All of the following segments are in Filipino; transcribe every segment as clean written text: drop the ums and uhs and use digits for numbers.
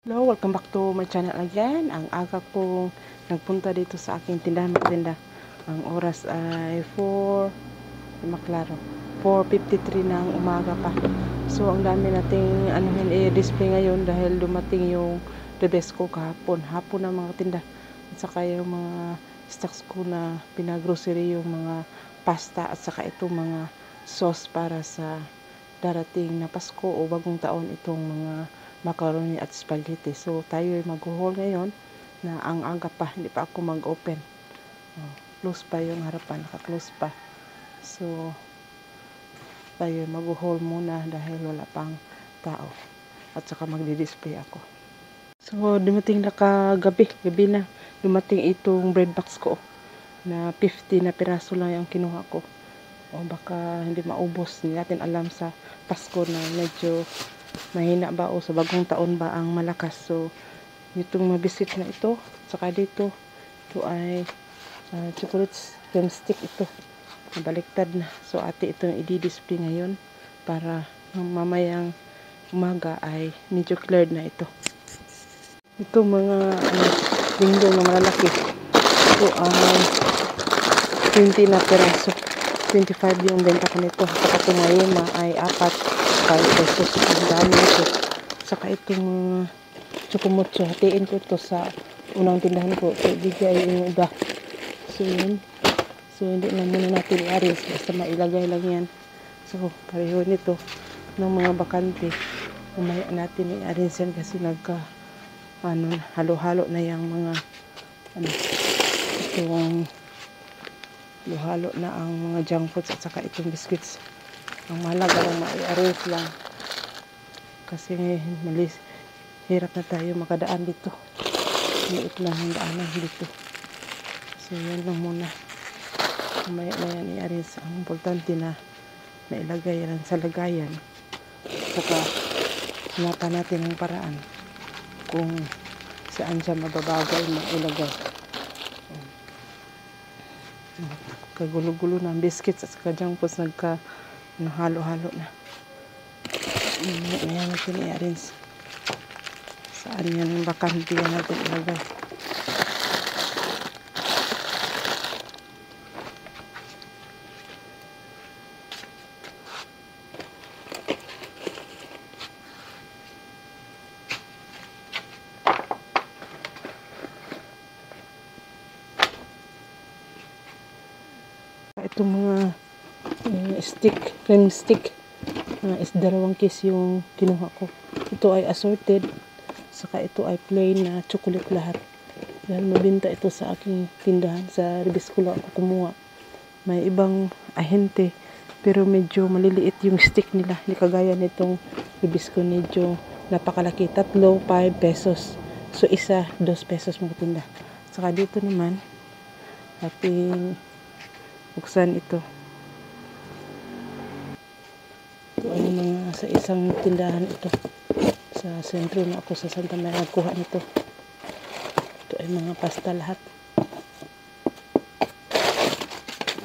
Hello, welcome back to my channel again. Ang aga kong nagpunta dito sa aking tindahan magtinda. Ang oras ay 4:53 ng umaga pa. So ang dami nating i-display ngayon dahil dumating yung Rebesco kahapon. Hapon ng mga tinda. At saka yung mga stocks ko na pinagrocery, yung mga pasta at saka itong mga sauce para sa darating na Pasko o bagong taon, itong mga macaroni at spaghetti. So tayo ay mag-haul ngayon na ang aga pa, hindi pa ako mag-open. Close pa yung harapan, naka-close pa. So tayo ay mag-haul muna dahil wala pang tao. At saka magdi-display ako. So dumating na gabi na. Dumating itong bread box ko na 50 na piraso lang yung kinuha ko. O baka hindi maubos. Hindi natin alam sa Pasko na medyo mahina ba o sa bagong taon ba ang malakas. So itong mabisit na ito, saka dito ito ay chocolate cream stick, ito nabaliktad na. So ate itong i-display ngayon para mamayang umaga ay medyo cleared na ito. Ito mga window na malalaki, ito ay 20 na peraso, 25 yung benta ko nito. Saka itong mayema ay 5 pesos. Ang dami ito. Saka itong chocomucho, hatiin ko ito sa unang tindahan ko. So bigay yung iba. So yun. So hindi na muna natin i-arrange, basta mailagay lang yan. So pareho nito ng mga bakante. Umaya natin i-arrange yan kasi halo-halo na yung mga itong halo na ang mga junk foods at saka itong biscuits. Ang mahalaga lang ma-arrange lang kasi hirap na tayo makadaan dito. Liit lang ang daanan dito. So yan lang muna. Mamaya na yan i-arrange. Ang importante na mailagay yan sa lagayan. Saka hinata natin ang paraan kung saan siya mababagay na ilagay. Kagulo-gulo ng biscuits at saka junk foods, halo-halo na. Ayan natin i-arrange. Saan yan ang bakante yan natin ilagay. Itong mga cream stick is 2 case yung kinuha ko. Ito ay assorted, saka ito ay plain na chocolate lahat. Dahil mabinta ito sa aking tindahan, sa Rebesco lang ako kumuha. May ibang ahente pero medyo maliliit yung stick nila, hindi kagaya nitong Rebesco, medyo napakalaki. 3, 5 pesos. So isa 2 pesos magtinda. Saka dito naman ating buksan ito. Ito ay mga sa isang tindahan ito. Sa sentro na ako sa Santa Maria nagkuha nito. Ito ay mga pasta lahat.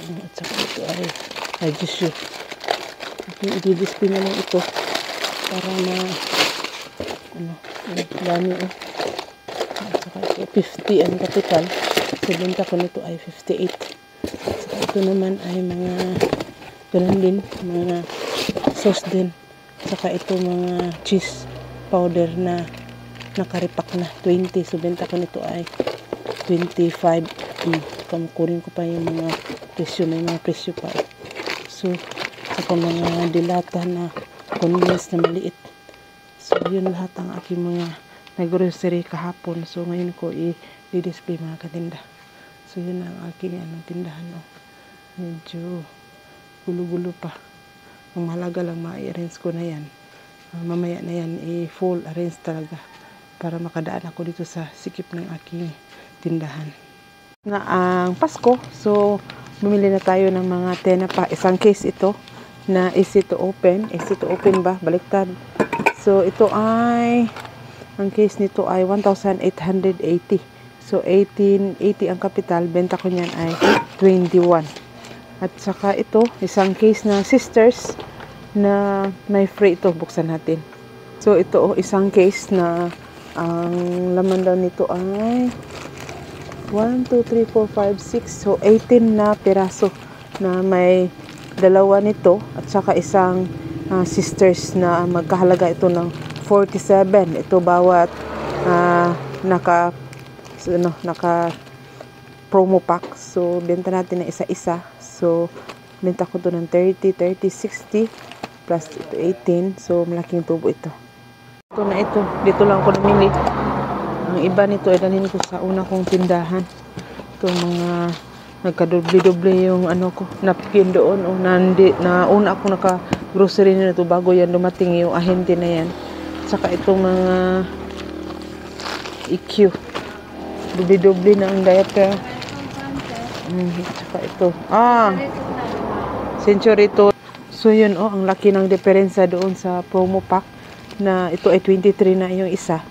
At saka ito ay juice. I-display na lang ito para na dami At saka ito 50 ang kapital. So benta ko nito ay 58. Ito naman ay mga ganun din, mga sauce din. Saka ito mga cheese powder na nakaripak na 20. So benta ko nito ay 25. Kamukurin ko pa yung mga presyo, may mga presyo pa. So saka mga dilata na convenience na maliit. So yun lahat ang aking mga nag-grocery kahapon. So ngayon ko i-display mga katinda. So yun ang aking tindahan. Medyo gulo-gulo pa. Ang mahalaga lang ma-arrange ko na yan. Mamaya na yan i-full arrange talaga para makadaan ako dito sa sikip ng aking tindahan. Na ang Pasko, so bumili na tayo ng mga tena pa. Isang case ito na easy to open. Easy to open ba? Baliktad. So ito ay, ang case nito ay 1,880. So 1880 ang kapital. Benta ko niyan ay 21. At saka ito, isang case na sisters na may free ito. Buksan natin. So ito isang case na Ang laman daw nito ay 1, 2, 3, 4, 5, 6. So, 18 na piraso na may dalawa nito at saka isang sisters na magkahalaga ito ng 47. Ito bawat naka promo pack. So, benta natin ng isa-isa. So, benta ko to ng 30, 60 plus ito 18. So, malaking tubo ito. Ito na ito. Dito lang ako namili. Ang iba nito ay dalhin ko sa una kong tindahan. Ito mga nagkadoble-doble yung napkin doon. Na una ako naka-grocery na ito bago yan dumating yung ahente na yan. Saka itong mga EQ. Doble-doble na ang diaper. Saka ito. Century to. So yun ang laki ng diferensya doon sa promo pack na ito ay 23 na yung isa.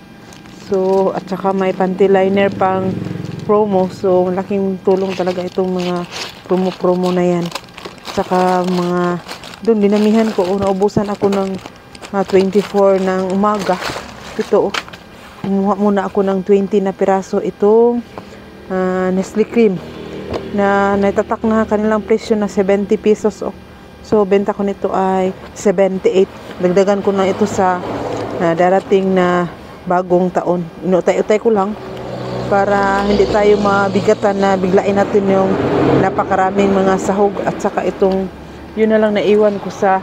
So at saka may panty liner pang promo. So laking tulong talaga itong mga promo na yan. At saka mga doon dinamihan ko. Naubusan ako ng 24 ng umaga. Ito kumuha muna ako ng 20 na piraso itong Nestle cream na naitatak na kanilang presyo na 70 pesos. So benta ko nito ay 78. Dagdagan ko na ito sa darating na bagong taon. Inutay-utay ko lang para hindi tayo mabigatan na biglain natin yung napakaraming mga sahog. At saka itong yun na lang naiwan ko sa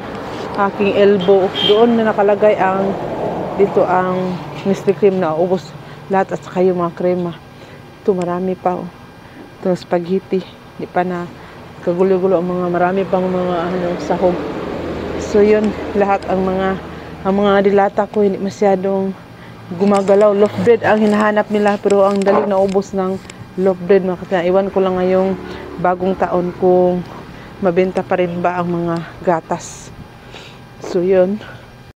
aking elbow. Doon na nakalagay dito ang Nestle cream na ubos lahat at saka yung mga krema. Ito marami pa. Ito spaghetti. Hindi pa na kagulo-gulo ang mga marami pang mga sahog. So yun lahat ang mga dilata ko hindi masyadong gumagalaw. Loaf bread ang hinahanap nila pero ang dali na ubos ng loaf bread. Iwan ko lang ngayong bagong taon kung mabenta pa rin ba ang mga gatas. So yun.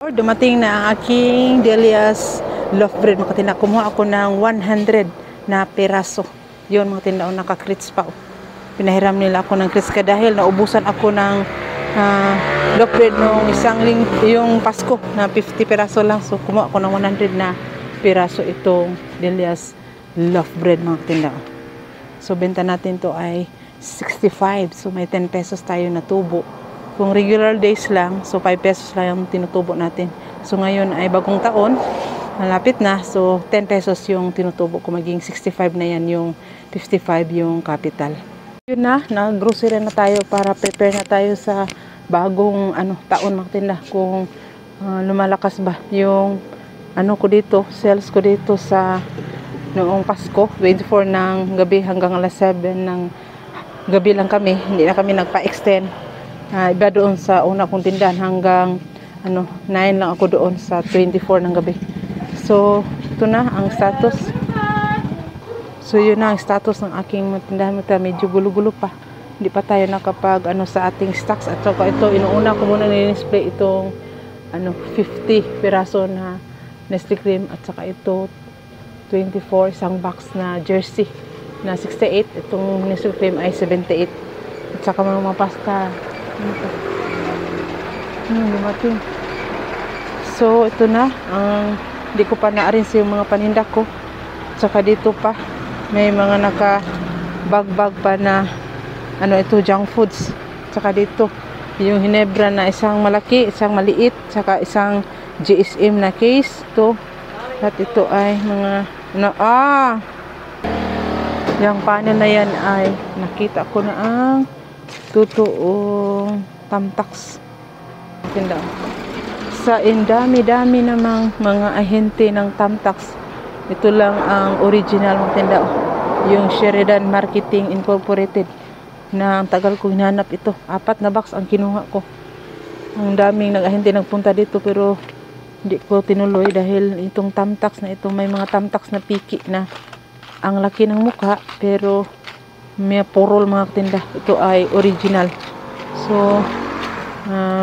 Dumating na ang aking Delia's loaf bread. Kumuha ako ng 100 na peraso. Yun mga tindaon naka-crits pa. Pinahiram nila ako ng crits dahil naubusan ako ng loaf bread nung yung Pasko na 50 peraso lang. So kumuha ako ng 100 na peraso itong Delia's loaf bread mga tindaon. So benta natin to ay 65. So may 10 pesos tayo na tubo. Kung regular days lang, so 5 pesos lang yung tinutubo natin. So ngayon ay bagong taon, malapit na. So 10 pesos yung tinutubo ko, maging 65 na yan, yung 55 yung capital. Yun na, nag-grocery na tayo para prepare na tayo sa bagong taon mga tinda. Kung lumalakas ba yung ko dito, sales ko dito sa noong Pasko, 24 ng gabi hanggang alas 7 ng gabi lang kami. Hindi na kami nagpa-extend. Iba doon sa una kong tindahan hanggang 9 lang ako doon sa 24 ng gabi. So ito na ang status. So yun na ang status ng aking tindahan. Medyo gulo-gulo pa. Hindi pa tayo nakapag sa ating stocks. At saka ito inuuna ko muna ni-display itong 50 piraso na Nestle cream at saka ito 24 isang box na jersey na 68. Itong Nestle cream ay 78. At saka mga pasta. Dumating. So ito na ang hindi ko pa na-arrange yung mga paninda ko. Saka dito pa may mga naka-bag pa na ito junk foods. Saka dito yung Hinebra na isang malaki, isang maliit, saka isang GSM na case. Ito at ito ay mga yung panel na yan ay nakita ko na ang totoong tamtax. Tindahan. Sa dami-dami namang mga ahente ng tamtax. Ito lang ang original ng tindahan. Yung Sheridan Marketing Incorporated. Na ang tagal ko hinanap ito. 4 na box ang kinuha ko. Ang daming nag-ahente nagpunta dito pero hindi ko tinuloy dahil itong tamtax na ito may mga tamtax na piki na ang laki ng mukha pero may purol mga tinda. Ito ay original. So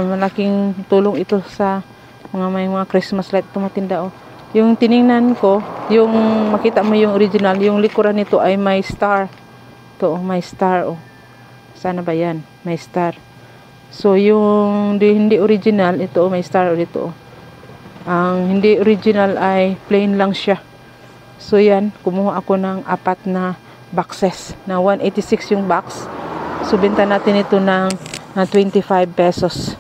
malaking tulong ito sa may mga Christmas light ito mga tinda. Yung tiningnan ko, yung makita mo yung original, yung likuran nito ay may star. Ito may star. Sana ba yan? May star. So yung hindi original, ito may star dito. Ang hindi original ay plain lang siya. So yan, kumuha ako ng 4 na boxes na 186 yung box. So benta natin ito ng 25 pesos.